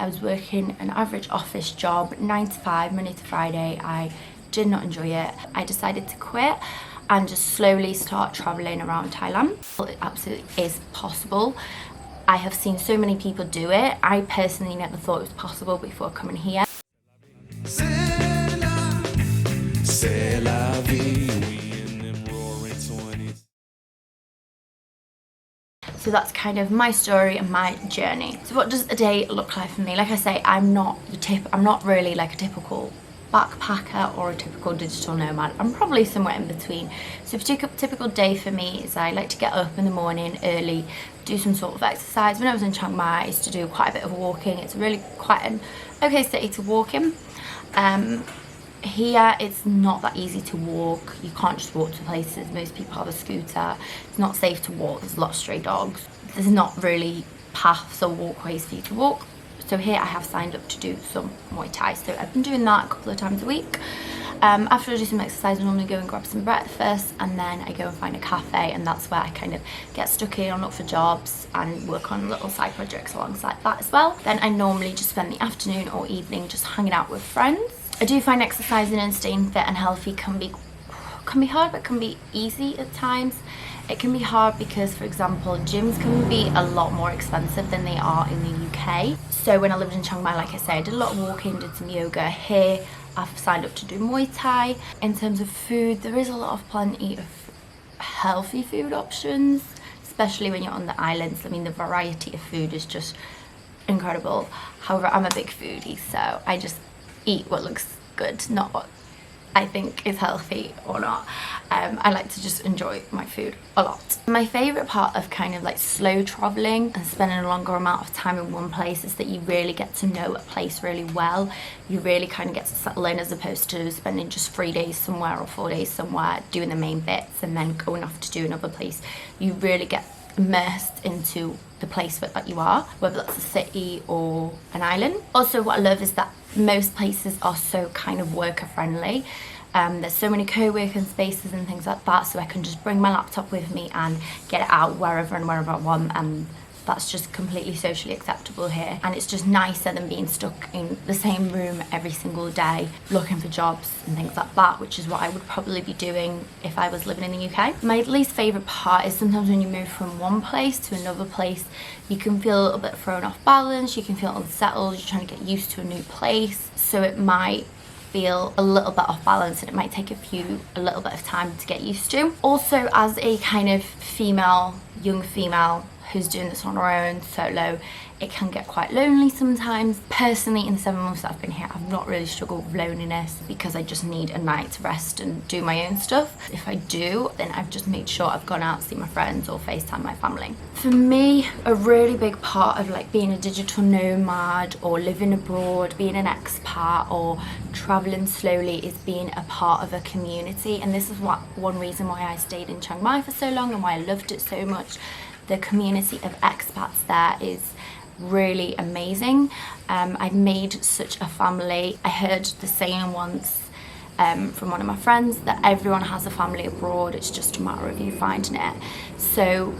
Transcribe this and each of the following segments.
I was working an average office job, 9 to 5, Monday to Friday. I did not enjoy it. I decided to quit and just slowly start traveling around Thailand. Well, it absolutely is possible. I have seen so many people do it. I personally never thought it was possible before coming here. So that's kind of my story and my journey. So what does a day look like for me? Like I say, I'm not really like a typical backpacker or a typical digital nomad. I'm probably somewhere in between. So a typical day for me is I like to get up in the morning early, do some sort of exercise. When I was in Chiang Mai, I used to do quite a bit of walking. It's really quite an okay city to walk in. Here it's not that easy to walk. You can't just walk to places. Most people have a scooter. It's not safe to walk. There's a lot of stray dogs. There's not really paths or walkways for you to walk. So here I have signed up to do some Muay Thai. So I've been doing that a couple of times a week. After I do some exercise, I normally go and grab some breakfast, and then I go and find a cafe, and that's where I kind of get stuck in and look for jobs and work on little side projects alongside that as well. Then I normally just spend the afternoon or evening just hanging out with friends. I do find exercising and staying fit and healthy can be hard, but can be easy at times. It can be hard because, for example, gyms can be a lot more expensive than they are in the UK. So when I lived in Chiang Mai, like I said, I did a lot of walking, did some yoga. Here I've signed up to do Muay Thai. In terms of food, there is plenty of healthy food options, especially when you're on the islands. I mean, the variety of food is just incredible. However, I'm a big foodie, so I just eat what looks good, not what I think is healthy or not. I like to just enjoy my food a lot. My favourite part of kind of like slow travelling and spending a longer amount of time in one place is that you really get to know a place really well. You really kind of get to settle in, as opposed to spending just 3 days somewhere or 4 days somewhere doing the main bits and then going off to do another place. You really get immersed into the place that you are, whether that's a city or an island. Also, what I love is that most places are so kind of worker friendly. There's so many co-working spaces and things like that, so I can just bring my laptop with me and get it out wherever I want, and that's just completely socially acceptable here. And it's just nicer than being stuck in the same room every single day looking for jobs and things like that, which is what I would probably be doing if I was living in the UK. My least favourite part is sometimes when you move from one place to another place, you can feel a little bit thrown off balance, you can feel unsettled, you're trying to get used to a new place, so it might feel a little bit off balance and it might take a little bit of time to get used to. Also, as a kind of young female who's doing this on her own solo, it can get quite lonely sometimes. Personally, in the 7 months that I've been here, I've not really struggled with loneliness because I just need a night to rest and do my own stuff. If I do, then I've just made sure I've gone out to see my friends or FaceTime my family. For me, a really big part of like being a digital nomad or living abroad, being an expat or traveling slowly, is being a part of a community. And this is one reason why I stayed in Chiang Mai for so long and why I loved it so much. The community of expats there is really amazing. I've made such a family. I heard the saying once from one of my friends that everyone has a family abroad, it's just a matter of you finding it. So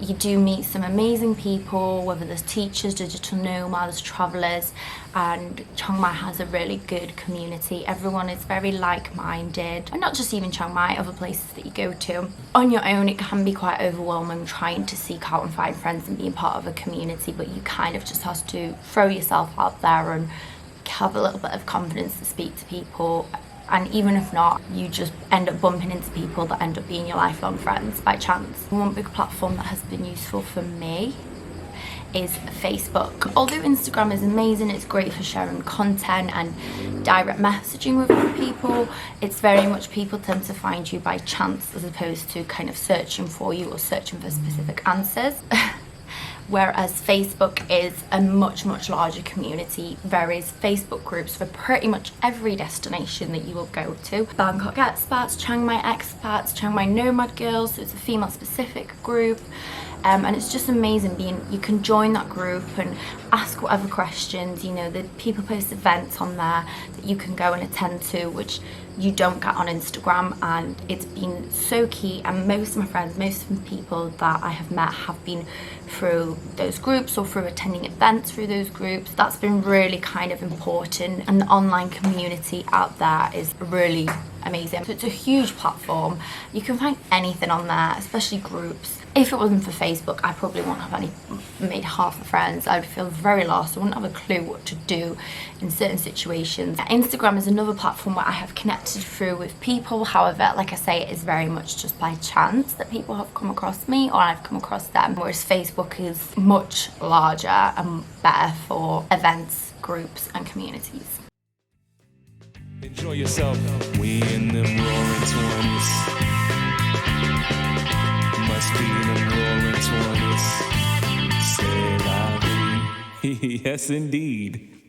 you do meet some amazing people, whether there's teachers, digital nomads, travellers, and Chiang Mai has a really good community. Everyone is very like-minded, and not just even Chiang Mai, other places that you go to. On your own, it can be quite overwhelming trying to seek out and find friends and being part of a community, but you kind of just have to throw yourself out there and have a little bit of confidence to speak to people. And even if not, you just end up bumping into people that end up being your lifelong friends by chance. One big platform that has been useful for me is Facebook. Although Instagram is amazing, it's great for sharing content and direct messaging with other people, it's very much people tend to find you by chance as opposed to kind of searching for you or searching for specific answers. Whereas Facebook is a much larger community. There is Facebook groups for pretty much every destination that you will go to. Bangkok expats, Chiang Mai expats, Chiang Mai nomad girls, so it's a female specific group. And it's just amazing you can join that group and ask whatever questions, you know, the people post events on there that you can go and attend to, which you don't get on Instagram, and it's been so key. And most of my friends, most of the people that I have met have been through those groups or through attending events through those groups. That's been really kind of important, and the online community out there is really amazing. So it's a huge platform. You can find anything on there, especially groups. If it wasn't for Facebook, I probably wouldn't have made half the friends. I would feel very lost. I wouldn't have a clue what to do in certain situations. Instagram is another platform where I have connected through with people. However, like I say, it is very much just by chance that people have come across me or I've come across them. Whereas Facebook is much larger and better for events, groups and communities. Enjoy yourself. We in them roaring 20s. Must be in them roaring 20s. Say la vie. Yes, indeed.